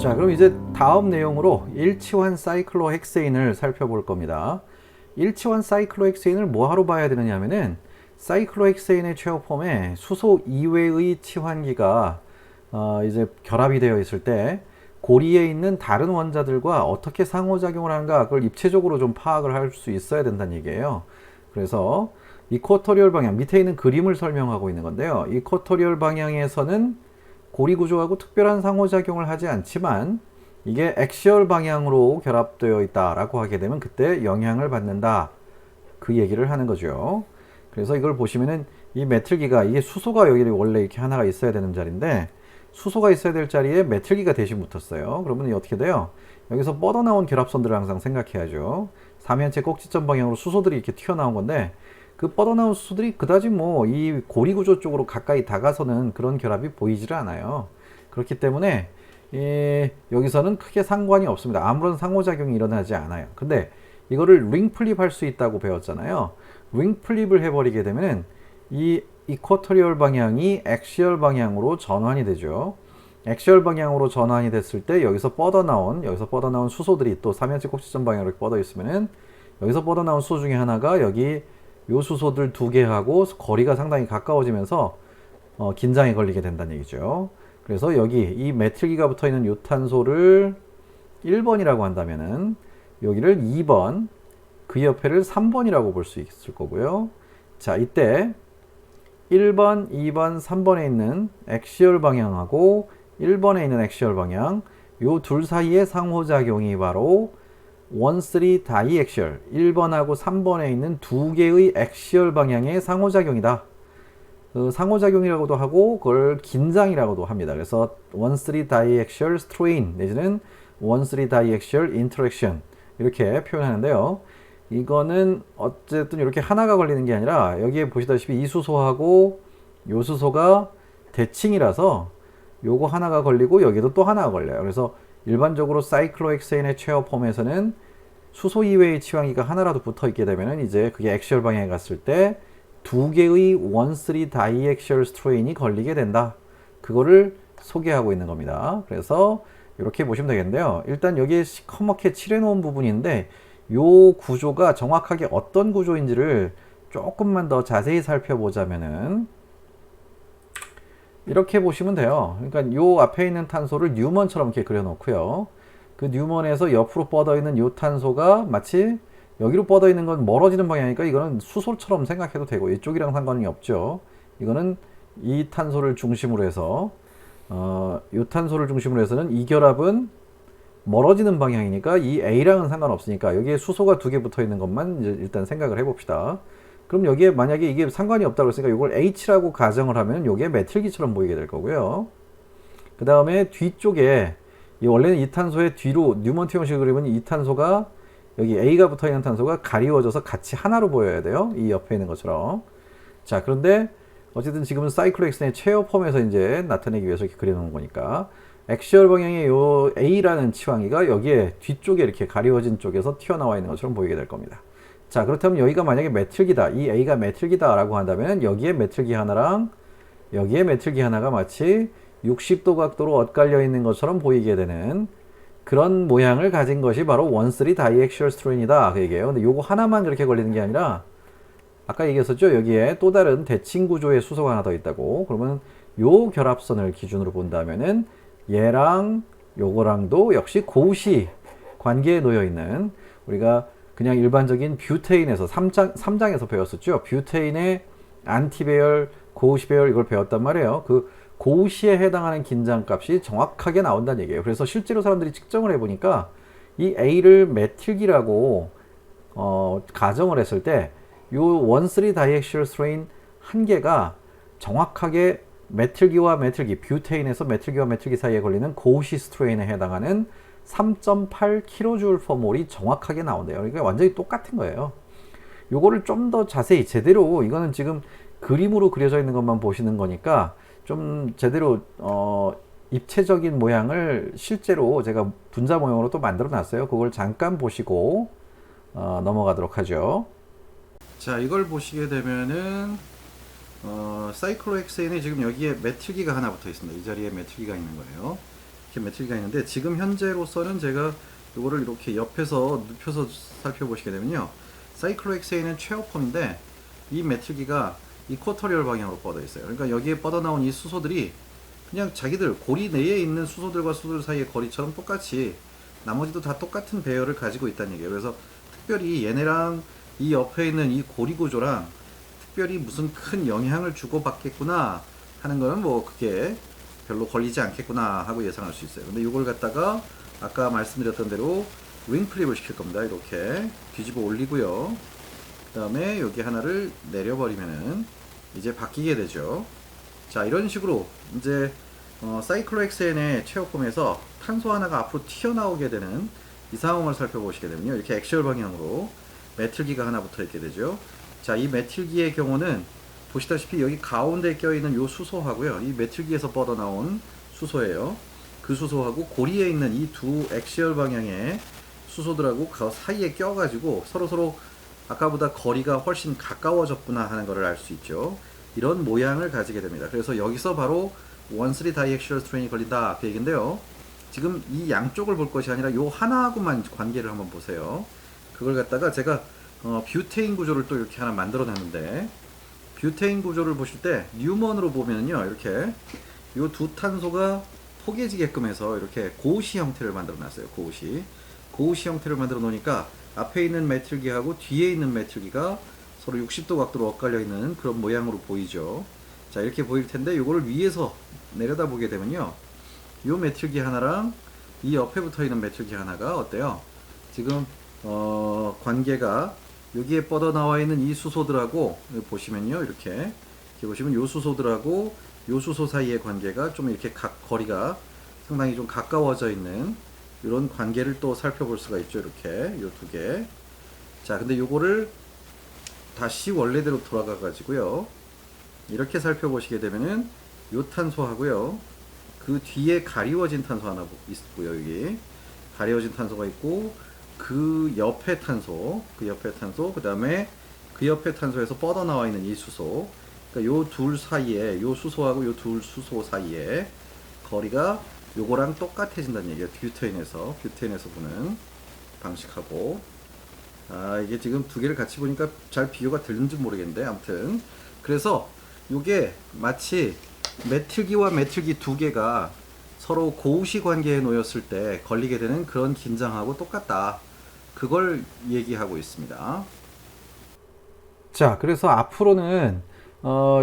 자, 그럼 이제 다음 내용으로 일치환 사이클로헥세인을 살펴볼 겁니다. 일치환 사이클로헥세인을 뭐하러 봐야 되느냐 하면은 사이클로헥세인의 최후폼에 수소 이외의 치환기가 이제 결합이 되어 있을 때 고리에 있는 다른 원자들과 어떻게 상호작용을 하는가, 그걸 입체적으로 좀 파악을 할 수 있어야 된다는 얘기예요. 그래서 이쿼토리얼 방향, 밑에 있는 그림을 설명하고 있는 건데요. 이쿼토리얼 방향에서는 고리 구조하고 특별한 상호작용을 하지 않지만 이게 액시얼 방향으로 결합되어 있다라고 하게 되면 그때 영향을 받는다, 그 얘기를 하는 거죠. 그래서 이걸 보시면은 이 메틀기가, 이게 수소가 여기 원래 이렇게 하나가 있어야 되는 자리인데 수소가 있어야 될 자리에 메틀기가 대신 붙었어요. 그러면 어떻게 돼요? 여기서 뻗어나온 결합선들을 항상 생각해야죠. 3연체 꼭지점 방향으로 수소들이 이렇게 튀어나온 건데 그 뻗어나온 수소들이 그다지 뭐 이 고리 구조 쪽으로 가까이 다가서는 그런 결합이 보이지를 않아요. 그렇기 때문에 여기서는 크게 상관이 없습니다. 아무런 상호작용이 일어나지 않아요. 근데 이거를 링 플립 할 수 있다고 배웠잖아요. 링 플립을 해버리게 되면 이 이쿼토리얼 방향이 액시얼 방향으로 전환이 되죠. 액시얼 방향으로 전환이 됐을 때 여기서 뻗어나온 수소들이 또 3연체 꼭지점 방향으로 뻗어 있으면은 여기서 뻗어나온 수소 중에 하나가 여기 요 수소들 두 개하고 거리가 상당히 가까워지면서 긴장에 걸리게 된다는 얘기죠. 그래서 여기 이 메틸기가 붙어 있는 요 탄소를 1번이라고 한다면은 여기를 2번, 그 옆에를 3번이라고 볼 수 있을 거고요. 자, 이때 1번, 2번, 3번에 있는 액시얼 방향하고 1번에 있는 액시얼 방향, 요 둘 사이의 상호작용이 바로 1,3 다이액시얼, 1번하고 3번에 있는 두 개의 액시얼 방향의 상호작용이다. 그 상호작용이라고도 하고 그걸 긴장이라고도 합니다. 그래서 1,3 다이액시얼 스트레인 내지는 1,3 다이액시얼 인터랙션 이렇게 표현하는데요. 이거는 어쨌든 이렇게 하나가 걸리는 게 아니라 여기에 보시다시피 이 수소하고 요 수소가 대칭이라서 요거 하나가 걸리고 여기도 또 하나가 걸려요. 그래서 일반적으로 사이클로헥세인의 최후폼에서는 수소 이외의 치환기가 하나라도 붙어 있게 되면 이제 그게 액시얼 방향에 갔을 때 두 개의 1,3 다이액시얼 스트레인이 걸리게 된다. 그거를 소개하고 있는 겁니다. 그래서 이렇게 보시면 되겠는데요. 일단 여기에 시커멓게 칠해 놓은 부분인데 요 구조가 정확하게 어떤 구조인지를 조금만 더 자세히 살펴보자면은 이렇게 보시면 돼요. 그러니까 요 앞에 있는 탄소를 뉴먼처럼 이렇게 그려놓고요. 그 뉴먼에서 옆으로 뻗어 있는 요 탄소가 마치 여기로 뻗어 있는 건 멀어지는 방향이니까 이거는 수소처럼 생각해도 되고 이쪽이랑 상관이 없죠. 이거는 이 탄소를 중심으로 해서 요 탄소를 중심으로 해서는 이 결합은 멀어지는 방향이니까 이 A랑은 상관없으니까 여기에 수소가 두 개 붙어 있는 것만 이제 일단 생각을 해봅시다. 그럼 여기에 만약에 이게 상관이 없다고 했으니까 이걸 H라고 가정을 하면 이게 메틸기처럼 보이게 될 거고요. 그 다음에 뒤쪽에 원래는 이 탄소의 뒤로 뉴먼트 형식을 그리면 이 탄소가 여기 A가 붙어 있는 탄소가 가리워져서 같이 하나로 보여야 돼요. 이 옆에 있는 것처럼. 자, 그런데 어쨌든 지금은 사이클로헥세인의 최후폼에서 이제 나타내기 위해서 이렇게 그려놓은 거니까 액시얼 방향의 요 A라는 치환기가 여기에 뒤쪽에 이렇게 가리워진 쪽에서 튀어나와 있는 것처럼 보이게 될 겁니다. 자, 그렇다면 여기가 만약에 메틸기다, 이 A가 메틸기다 라고 한다면 여기에 메틸기 하나랑 여기에 메틸기 하나가 마치 60도 각도로 엇갈려 있는 것처럼 보이게 되는 그런 모양을 가진 것이 바로 1,3 다이액시얼 스트레인이다, 그 얘기예요. 근데 요거 하나만 그렇게 걸리는 게 아니라 아까 얘기했었죠. 여기에 또 다른 대칭 구조의 수소가 하나 더 있다고. 그러면 요 결합선을 기준으로 본다면은 얘랑 요거랑도 역시 고시 관계에 놓여 있는, 우리가 그냥 일반적인 뷰테인에서 3장에서 배웠었죠. 뷰테인의 안티배열, 고시 배열 이걸 배웠단 말이에요. 그 고시에 해당하는 긴장값이 정확하게 나온다는 얘기예요. 그래서 실제로 사람들이 측정을 해보니까 이 A를 메틸기라고 가정을 했을 때 요 1,3 다이액시얼 스트레인 한 개가 정확하게 메틸기와 메틸기, 뷰테인에서 메틸기와 메틸기 사이에 걸리는 고시 스트레인에 해당하는 3.8kJ/몰이 정확하게 나온대요. 그러니까 완전히 똑같은 거예요. 요거를 좀 더 자세히 제대로, 이거는 지금 그림으로 그려져 있는 것만 보시는 거니까 좀 제대로 입체적인 모양을 실제로 제가 분자 모형으로 또 만들어 놨어요. 그걸 잠깐 보시고 넘어가도록 하죠. 자, 이걸 보시게 되면은 사이클로헥세인에 지금 여기에 메틸기가 하나 붙어 있습니다. 이 자리에 메틸기가 있는 거예요. 이렇게 메틀기가 있는데, 지금 현재로서는 제가 이거를 이렇게 옆에서 눕혀서 살펴보시게 되면요, 사이클로엑세인은 최어펌인데 이 메틀기가 이쿼토리얼 방향으로 뻗어 있어요. 그러니까 여기에 뻗어 나온 이 수소들이 그냥 자기들 고리 내에 있는 수소들과 수소들 사이의 거리처럼 똑같이 나머지도 다 똑같은 배열을 가지고 있다는 얘기예요. 그래서 특별히 얘네랑 이 옆에 있는 이 고리 구조랑 특별히 무슨 큰 영향을 주고받겠구나 하는 거는 뭐 그게 별로 걸리지 않겠구나 하고 예상할 수 있어요. 근데 이걸 갖다가 아까 말씀드렸던 대로 윙 플립을 시킬 겁니다. 이렇게 뒤집어 올리고요. 그 다음에 여기 하나를 내려버리면은 이제 바뀌게 되죠. 자, 이런 식으로 이제 사이클로엑센의 최후폼에서 탄소 하나가 앞으로 튀어나오게 되는 이 상황을 살펴보시게 되면요, 이렇게 액시얼 방향으로 메틀기가 하나 붙어 있게 되죠. 자, 이 메틀기의 경우는 보시다시피 여기 가운데 껴있는 요 수소하고요, 이 메틀기에서 뻗어나온 수소예요. 그 수소하고 고리에 있는 이 두 액시얼 방향의 수소들하고 그 사이에 껴가지고 서로서로 아까보다 거리가 훨씬 가까워졌구나 하는 것을 알 수 있죠. 이런 모양을 가지게 됩니다. 그래서 여기서 바로 원쓰리 다이액시얼 스트레인이 걸린다 그 얘기인데요, 지금 이 양쪽을 볼 것이 아니라 요 하나하고만 관계를 한번 보세요. 그걸 갖다가 제가 뷰테인 구조를 또 이렇게 하나 만들어 놨는데, 뷰테인 구조를 보실 때 뉴먼으로 보면요, 이렇게 요 두 탄소가 포개지게끔 해서 이렇게 고우시 형태를 만들어 놨어요. 고우시 형태를 만들어 놓으니까 앞에 있는 메틀기하고 뒤에 있는 메틀기가 서로 60도 각도로 엇갈려 있는 그런 모양으로 보이죠. 자, 이렇게 보일 텐데 이거를 위에서 내려다 보게 되면요, 이 메틀기 하나랑 이 옆에 붙어 있는 메틀기 하나가 어때요? 지금 관계가 여기에 뻗어 나와 있는 이 수소들하고 보시면요, 이렇게 보시면 요 수소들하고 요 수소 사이의 관계가 좀 이렇게 거리가 상당히 좀 가까워져 있는 이런 관계를 또 살펴볼 수가 있죠. 이렇게 요 두 개. 자, 근데 요거를 다시 원래대로 돌아가 가지고요, 이렇게 살펴보시게 되면은 요 탄소하고요, 그 뒤에 가리워진 탄소 하나 있고요, 여기 가리워진 탄소가 있고, 그 옆에 탄소, 그 다음에 그 옆에 탄소에서 뻗어 나와 있는 이 수소, 그러니까 요 둘 사이에, 요 수소하고 요 둘 수소 사이에 거리가 요거랑 똑같아진다는 얘기예요. 뷰테인에서 보는 방식하고. 이게 지금 두 개를 같이 보니까 잘 비교가 되는지 모르겠는데, 아무튼 그래서 요게 마치 메틀기와 메틀기 두 개가 서로 고우시 관계에 놓였을 때 걸리게 되는 그런 긴장하고 똑같다, 그걸 얘기하고 있습니다. 자, 그래서 앞으로는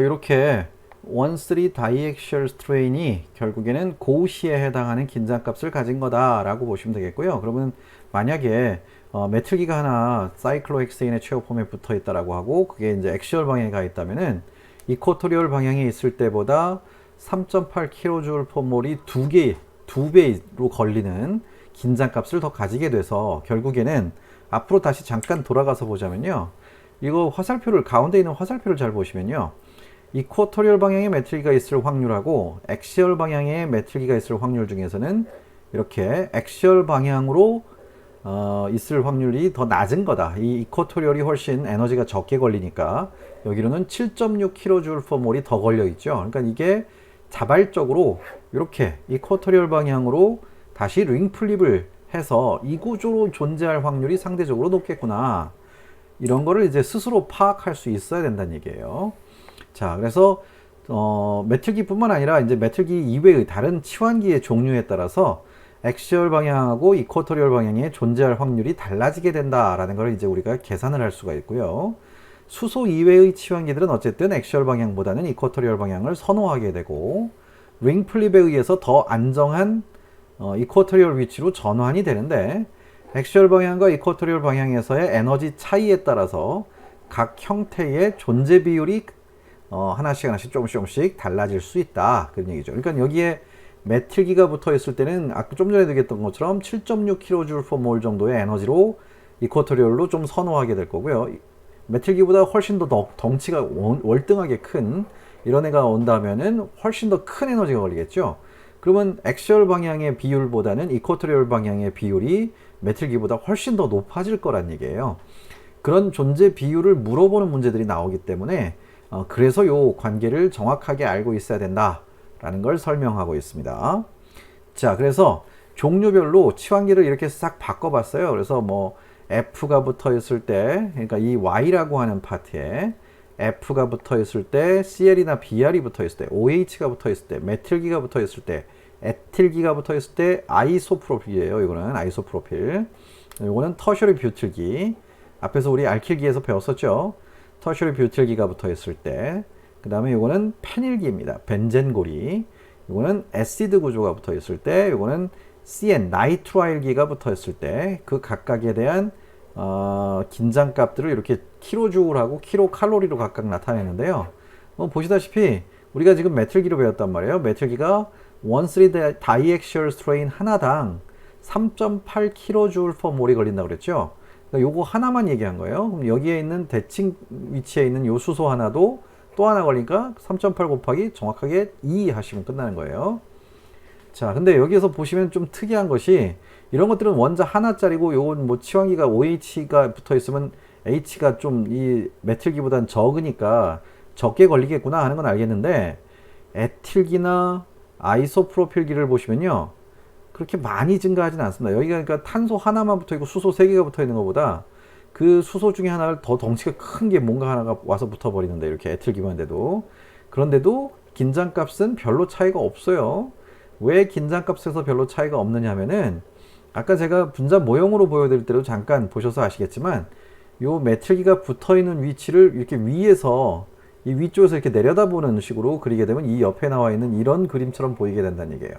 이렇게 원쓰리 다이액시얼 스트레인이 결국에는 고우시에 해당하는 긴장값을 가진 거다라고 보시면 되겠고요. 그러면 만약에 메틀기가 하나 사이클로헥세인의 최후폼에 붙어 있다라고 하고 그게 이제 액시얼 방향에 가 있다면은 이쿼토리얼 방향에 있을 때보다 3.8kJ/몰이 두 배로 걸리는 긴장값을 더 가지게 돼서 결국에는 앞으로 다시 잠깐 돌아가서 보자면요, 이거 화살표를, 가운데 있는 화살표를 잘 보시면요, 이쿼토리얼 방향의 메틀기가 있을 확률하고 액시얼 방향의 메틀기가 있을 확률 중에서는 이렇게 액시얼 방향으로 있을 확률이 더 낮은 거다. 이 이쿼토리얼이 훨씬 에너지가 적게 걸리니까 여기로는 7.6kJ/몰이 더 걸려 있죠. 그러니까 이게 자발적으로 이렇게 이쿼토리얼 방향으로 다시 링 플립을 해서 이 구조로 존재할 확률이 상대적으로 높겠구나, 이런 거를 이제 스스로 파악할 수 있어야 된다는 얘기예요. 자, 그래서 메틀기 뿐만 아니라 이제 메틀기 이외의 다른 치환기의 종류에 따라서 액시얼 방향하고 이쿼토리얼 방향에 존재할 확률이 달라지게 된다라는 걸 이제 우리가 계산을 할 수가 있고요. 수소 이외의 치환기들은 어쨌든 액시얼 방향보다는 이쿼토리얼 방향을 선호하게 되고, 링 플립에 의해서 더 안정한 이쿼토리얼 위치로 전환이 되는데, 액시얼 방향과 이쿼토리얼 방향에서의 에너지 차이에 따라서 각 형태의 존재 비율이 하나씩 조금씩 달라질 수 있다, 그런 얘기죠. 그러니까 여기에 메틀기가 붙어 있을 때는 아까 좀 전에 얘기했던 것처럼 7.6kJ/몰 정도의 에너지로 이쿼토리얼로 좀 선호하게 될 거고요. 메틀기보다 훨씬 더 덩치가 월등하게 큰 이런 애가 온다면은 훨씬 더 큰 에너지가 걸리겠죠. 그러면 액시얼 방향의 비율보다는 이쿼토리얼 방향의 비율이 메틀기보다 훨씬 더 높아질 거란 얘기예요. 그런 존재 비율을 물어보는 문제들이 나오기 때문에 그래서 요 관계를 정확하게 알고 있어야 된다라는 걸 설명하고 있습니다. 자, 그래서 종류별로 치환기를 이렇게 싹 바꿔봤어요. 그래서 뭐 F가 붙어 있을 때, 그러니까 이 Y라고 하는 파트에 F가 붙어 있을 때, CL이나 BR이 붙어 있을 때, OH가 붙어 있을 때, 메틸기가 붙어 있을 때, 에틸기가 붙어 있을 때 아이소프로필이에요. 이거는 아이소프로필. 이거는 터셔리 뷰틸기. 앞에서 우리 알킬기에서 배웠었죠. 터셔리 뷰틸기가 붙어 있을 때. 그 다음에 이거는 페닐기입니다. 벤젠고리. 이거는 애시드 구조가 붙어 있을 때. 이거는 CN 나이트라일기가 붙어 있을 때 그 각각에 대한 긴장값들을 이렇게 킬로줄하고 킬로칼로리로 각각 나타내는데요. 보시다시피 우리가 지금 메틸기로 배웠단 말이에요. 메틸기가 1,3 다이액시얼 스트레인 하나당 3.8 킬로줄 per 몰이 걸린다고 그랬죠. 그러니까 요거 하나만 얘기한 거예요. 그럼 여기에 있는 대칭 위치에 있는 요 수소 하나도 또 하나 걸리니까 3.8 곱하기 정확하게 2 하시면 끝나는 거예요. 자, 근데 여기에서 보시면 좀 특이한 것이 이런 것들은 원자 하나짜리고 요건 뭐 치환기가 OH가 붙어 있으면 H가 좀 이 메틸기보단 적으니까 적게 걸리겠구나 하는 건 알겠는데 에틸기나 아이소프로필기를 보시면요. 그렇게 많이 증가하진 않습니다. 여기가 그러니까 탄소 하나만 붙어 있고 수소 3개가 붙어 있는 것보다 그 수소 중에 하나를 더 덩치가 큰 게 뭔가 하나가 와서 붙어 버리는데 이렇게 에틸기만 돼도 그런데도 긴장값은 별로 차이가 없어요. 왜 긴장값에서 별로 차이가 없느냐 하면은 아까 제가 분자 모형으로 보여드릴 때도 잠깐 보셔서 아시겠지만 요 메틸기가 붙어 있는 위치를 이렇게 위에서 이 위쪽에서 이렇게 내려다보는 식으로 그리게 되면 이 옆에 나와 있는 이런 그림처럼 보이게 된다는 얘기예요.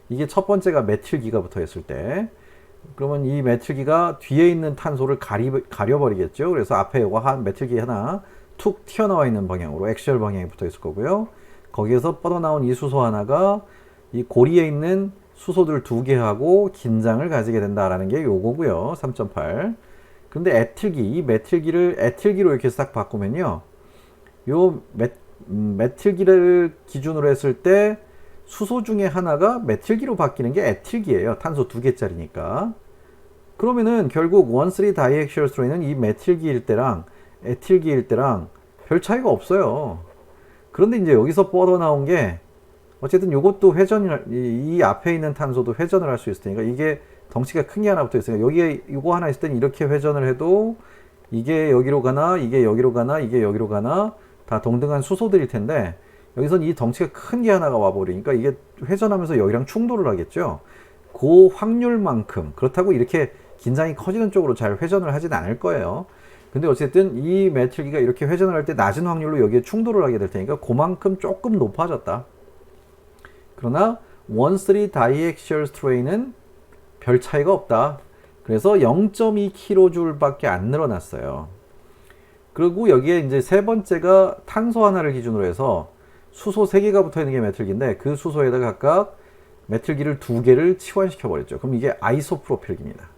이게 첫 번째가 메틸기가 붙어 있을 때 그러면 이 메틸기가 뒤에 있는 탄소를 가려버리겠죠. 그래서 앞에 요거 한 메틸기 하나 툭 튀어나와 있는 방향으로 액시얼 방향에 붙어 있을 거고요. 거기에서 뻗어나온 이 수소 하나가 이 고리에 있는 수소들 2개하고 긴장을 가지게 된다라는 게 요거고요. 3.8. 그런데 에틸기, 이 메틸기를 에틸기로 이렇게 싹 바꾸면요. 요 메틸기를 기준으로 했을 때 수소 중에 하나가 메틸기로 바뀌는 게 에틸기예요. 탄소 2개짜리니까. 그러면은 결국 1,3 다이액시얼 스트레인은 이 메틸기일 때랑 에틸기일 때랑 별 차이가 없어요. 그런데 이제 여기서 뻗어나온 게 어쨌든 요것도 이 앞에 있는 탄소도 회전을 할 수 있으니까 이게 덩치가 큰 게 하나 붙어 있으니까 여기에 이거 하나 있을 때는 이렇게 회전을 해도 이게 여기로 가나 이게 여기로 가나 이게 여기로 가나 다 동등한 수소들일 텐데 여기선 이 덩치가 큰 게 하나가 와버리니까 이게 회전하면서 여기랑 충돌을 하겠죠. 그 확률만큼 그렇다고 이렇게 긴장이 커지는 쪽으로 잘 회전을 하진 않을 거예요. 근데 어쨌든 이 메틸기가 이렇게 회전을 할 때 낮은 확률로 여기에 충돌을 하게 될 테니까 그만큼 조금 높아졌다. 그러나 1,3 다이액시얼 스트레인은 별 차이가 없다. 그래서 0.2 kJ 밖에 안 늘어났어요. 그리고 여기에 이제 세 번째가 탄소 하나를 기준으로 해서 수소 3개가 붙어 있는 게 메틸기인데 그 수소에다 각각 메틸기를 2개를 치환시켜 버렸죠. 그럼 이게 아이소프로필기입니다.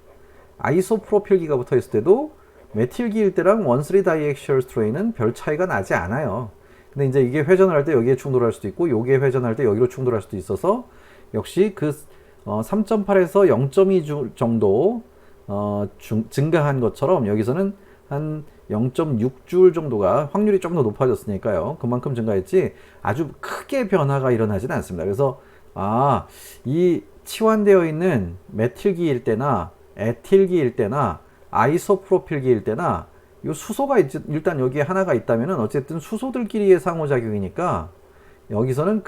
아이소프로필기가 붙어 있을 때도 메틸기일 때랑 1,3 다이액시얼 스트레인은 별 차이가 나지 않아요. 근데 이제 이게 회전을 할 때 여기에 충돌할 수도 있고 요게 회전할 때 여기로 충돌할 수도 있어서 역시 그 3.8에서 0.2 정도 증가한 것처럼 여기서는 한 0.6줄 정도가 확률이 좀 더 높아졌으니까요. 그만큼 증가했지 아주 크게 변화가 일어나진 않습니다. 그래서 이 치환되어 있는 메틸기일 때나 에틸기일 때나 아이소프로필기일 때나 이 수소가 일단 여기에 하나가 있다면 어쨌든 수소들끼리의 상호작용이니까 여기서는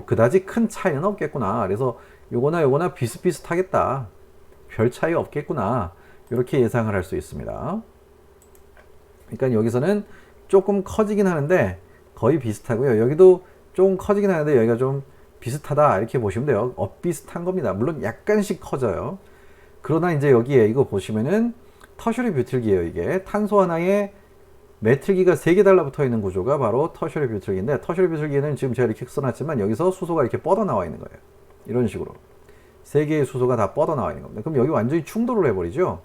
그다지 큰 차이는 없겠구나. 그래서 요거나 비슷비슷하겠다. 별 차이 없겠구나. 이렇게 예상을 할 수 있습니다. 그러니까 여기서는 조금 커지긴 하는데 거의 비슷하고요. 여기도 좀 커지긴 하는데 여기가 좀 비슷하다. 이렇게 보시면 돼요. 비슷한 겁니다. 물론 약간씩 커져요. 그러나 이제 여기에 이거 보시면은 터셔리 뷰틸기예요. 이게 탄소 하나에 메틸기가 3개 달라붙어 있는 구조가 바로 터셔리 뷰틸기인데 터셔리 뷰틸기는 지금 제가 이렇게 써놨지만 여기서 수소가 이렇게 뻗어나와 있는 거예요. 이런 식으로 3개의 수소가 다 뻗어나와 있는 겁니다. 그럼 여기 완전히 충돌을 해버리죠.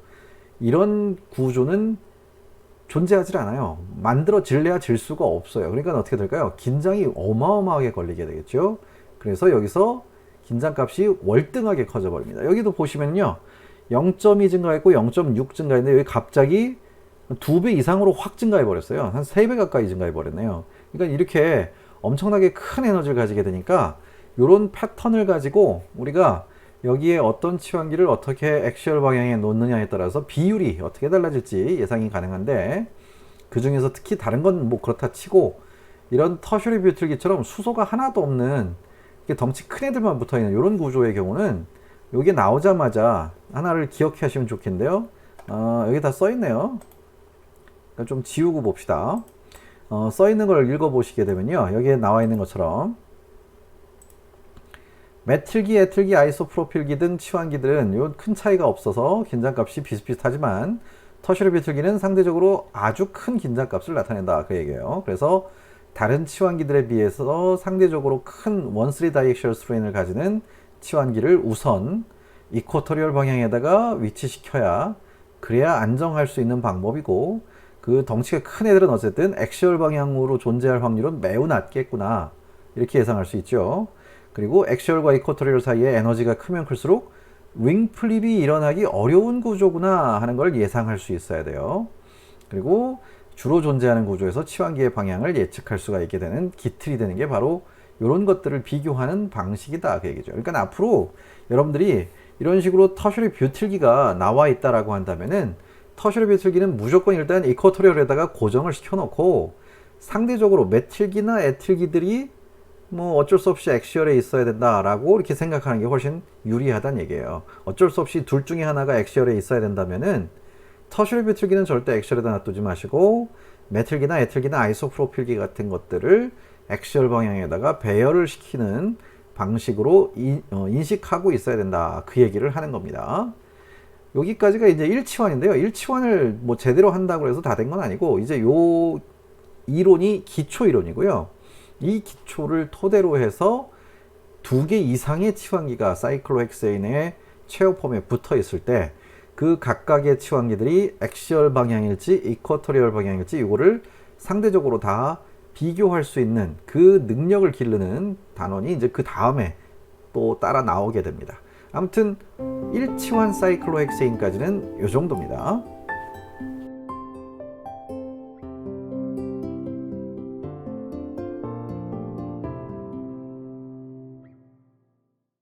이런 구조는 존재하지 않아요. 만들어질래야 질 수가 없어요. 그러니까 어떻게 될까요? 긴장이 어마어마하게 걸리게 되겠죠. 그래서 여기서 긴장값이 월등하게 커져 버립니다. 여기도 보시면요. 0.2 증가했고 0.6 증가했는데 여기 갑자기 2배 이상으로 확 증가해 버렸어요. 한 3배 가까이 증가해 버렸네요. 그러니까 이렇게 엄청나게 큰 에너지를 가지게 되니까 요런 패턴을 가지고 우리가 여기에 어떤 치환기를 어떻게 액시얼 방향에 놓느냐에 따라서 비율이 어떻게 달라질지 예상이 가능한데, 그 중에서 특히 다른 건 뭐 그렇다 치고 이런 터셔리 뷰틀기처럼 수소가 하나도 없는 덩치 큰 애들만 붙어 있는 이런 구조의 경우는 여기 나오자마자 하나를 기억해 하시면 좋겠는데요. 여기 다 써 있네요. 좀 지우고 봅시다. 써 있는 걸 읽어 보시게 되면요, 여기에 나와 있는 것처럼 메틸기, 에틸기, 아이소프로필기 등 치환기들은 요 큰 차이가 없어서 긴장값이 비슷비슷하지만 터셔리 뷰틀기는 상대적으로 아주 큰 긴장값을 나타낸다, 그 얘기예요. 그래서 다른 치환기들에 비해서 상대적으로 큰 원스리 다이액셜 스트레인을 가지는 치환기를 우선 이쿼토리얼 방향에다가 위치시켜야 그래야 안정할 수 있는 방법이고, 그 덩치가 큰 애들은 어쨌든 액시얼 방향으로 존재할 확률은 매우 낮겠구나, 이렇게 예상할 수 있죠. 그리고 액시얼과 이쿼토리얼 사이에 에너지가 크면 클수록 윙 플립이 일어나기 어려운 구조구나 하는 걸 예상할 수 있어야 돼요. 그리고 주로 존재하는 구조에서 치환기의 방향을 예측할 수가 있게 되는 기틀이 되는 게 바로 이런 것들을 비교하는 방식이다, 그 얘기죠. 그러니까 앞으로 여러분들이 이런 식으로 터셔리 뷰틀기가 나와 있다라고 한다면은 터셔리 뷰틀기는 무조건 일단 이쿼토리얼에다가 고정을 시켜놓고 상대적으로 메틸기나 에틸기들이 뭐 어쩔 수 없이 액시얼에 있어야 된다라고 이렇게 생각하는 게 훨씬 유리하다는 얘기예요. 어쩔 수 없이 둘 중에 하나가 액시얼에 있어야 된다면은 터셔리 뷰틀기는 절대 액시얼에다 놔두지 마시고 메틸기나 에틸기나 아이소프로필기 같은 것들을 액시얼 방향에다가 배열을 시키는 방식으로 인식하고 있어야 된다, 그 얘기를 하는 겁니다. 여기까지가 이제 1치환인데요. 1치환을 뭐 제대로 한다고 해서 다 된 건 아니고, 이제 요 이론이 기초 이론이고요. 이 기초를 토대로 해서 2개 이상의 치환기가 사이클로헥세인의 체어폼에 붙어 있을 때 그 각각의 치환기들이 액시얼 방향일지 이쿼토리얼 방향일지 이거를 상대적으로 다 비교할 수 있는 그 능력을 기르는 단원이 이제 그 다음에 또 따라 나오게 됩니다. 아무튼 1치환 사이클로헥세인까지는 이 정도입니다.